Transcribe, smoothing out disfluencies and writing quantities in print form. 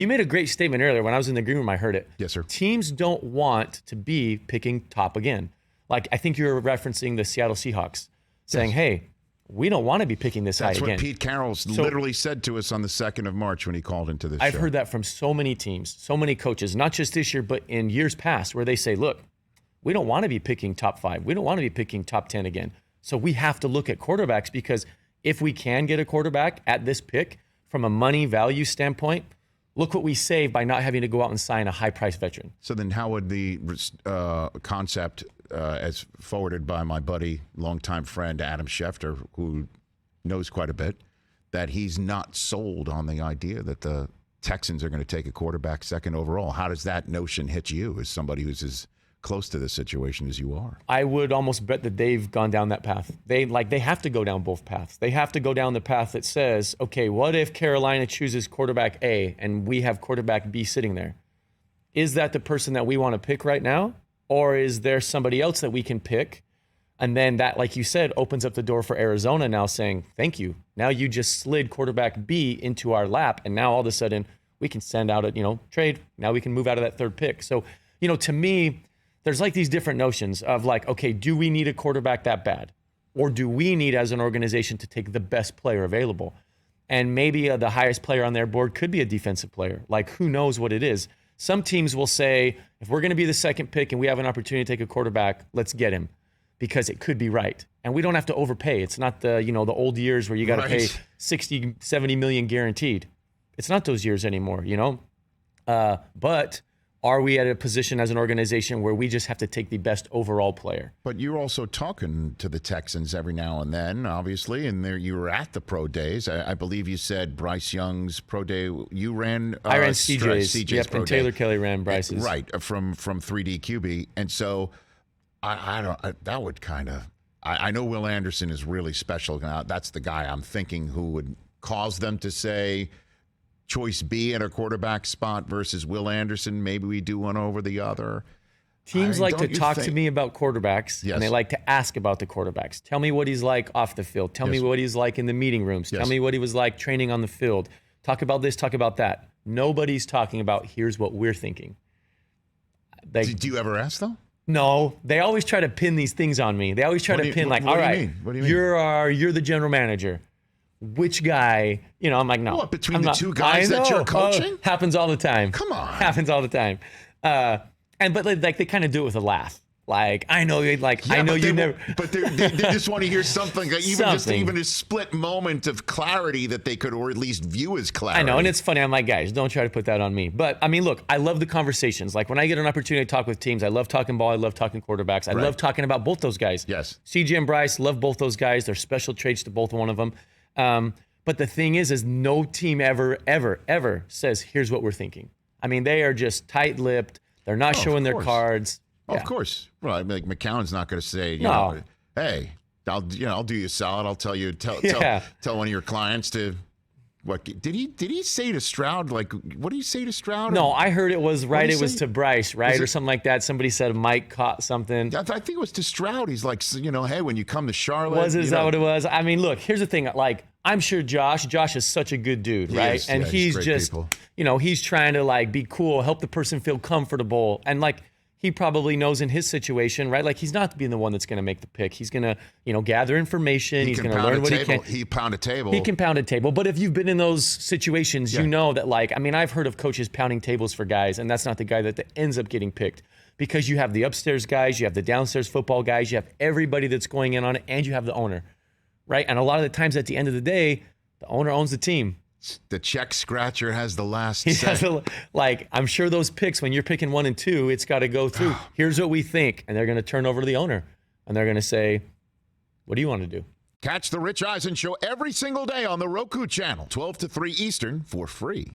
You made a great statement earlier. When I was in the green room, I heard it. Yes, sir. Teams don't want to be picking top again. Like, I think you're referencing the Seattle Seahawks saying, Yes. hey, we don't want to be picking this high again. That's what Pete Carroll literally said to us on the 2nd of March when he called into this I've show. heard that from so many teams, so many coaches, not just this year, but in years past, where they say, look, we don't want to be picking top 5. We don't want to be picking top 10 again. So we have to look at quarterbacks, because if we can get a quarterback at this pick from a money value standpoint, look what we save by not having to go out and sign a high-priced veteran. So then how would the concept, as forwarded by my buddy, longtime friend Adam Schefter, who knows quite a bit, that he's not sold on the idea that the Texans are going to take a quarterback second overall? How does that notion hit you as somebody who's as close to this situation as you are? I would almost bet that they've gone down that path. They have to go down both paths. They have to go down the path that says, okay, what if Carolina chooses quarterback A and we have quarterback B sitting there? Is that the person that we want to pick right now? Or is there somebody else that we can pick? And then that, like you said, opens up the door for Arizona now saying, thank you. Now you just slid quarterback B into our lap. And now all of a sudden we can send out a, trade. Now we can move out of that third pick. So, to me, there's like these different notions of like, okay, do we need a quarterback that bad? Or do we need as an organization to take the best player available? And maybe the highest player on their board could be a defensive player. Like, who knows what it is? Some teams will say, if we're going to be the second pick and we have an opportunity to take a quarterback, let's get him, because it could be right. And we don't have to overpay. It's not the, the old years where you got to pay 60, 70 million guaranteed. It's not those years anymore, But are we at a position as an organization where we just have to take the best overall player? But you're also talking to the Texans every now and then, obviously, and there you were at the pro days. I believe you said Bryce Young's pro day. You ran. I ran CJ's. Yep, pro and Taylor day. Kelly ran Bryce's. Right, from 3D QB, and so that would kind of. I know Will Anderson is really special. Now, that's the guy I'm thinking who would cause them to say choice B at a quarterback spot versus Will Anderson. Maybe we do one over the other. Teams like to talk to me about quarterbacks, Yes. and they like to ask about the quarterbacks. Tell me what he's like off the field. Tell me what he's like in the meeting rooms. Yes. Tell me what he was like training on the field. Talk about this, talk about that. Nobody's talking about here's what we're thinking. Do you ever ask, though? No, they always try to pin these things on me. They always try to pin like, all right, what do you mean? You're the general manager. Which guy? I'm like, no. What, between I'm the not, two guys that you're coaching? Happens all the time. Come on. Happens all the time. But like they kind of do it with a laugh. Like, I know you never. But they just want to hear something, even a split moment of clarity that they could, or at least view as clarity. I know, and it's funny. I'm like, guys, don't try to put that on me. But I mean, look, I love the conversations. Like when I get an opportunity to talk with teams, I love talking ball. I love talking quarterbacks. I love talking about both those guys. Yes. CJ and Bryce, love both those guys. There's special traits to both one of them. But the thing is no team ever says, here's what we're thinking. I mean, they are just tight-lipped. They're not showing their cards. Yeah. Of course. Well, I mean, like McCown's not going to say, hey, I'll do you a solid. I'll tell one of your clients to what did he say to Stroud? Like, what did he say to Stroud? No, I heard it was right. It was to Bryce, right, or something like that. Somebody said Mike caught something. I think it was to Stroud. He's like, hey, when you come to Charlotte, is that what it was? I mean, look, here's the thing. Like, I'm sure Josh is such a good dude, right? And he's just, he's trying to like be cool, help the person feel comfortable, and like. He probably knows in his situation, right? Like he's not being the one that's going to make the pick. He's going to, gather information. He's going to learn what he can. He pound a table. He can pound a table. But if you've been in those situations, you know that like, I mean, I've heard of coaches pounding tables for guys, and that's not the guy that ends up getting picked, because you have the upstairs guys, you have the downstairs football guys, you have everybody that's going in on it, and you have the owner, right? And a lot of the times at the end of the day, the owner owns the team. The check scratcher has the last say. Like, I'm sure those picks, when you're picking 1 and 2, it's got to go through. Here's what we think. And they're going to turn over to the owner. And they're going to say, what do you want to do? Catch the Rich Eisen Show every single day on the Roku channel, 12 to 3 Eastern, for free.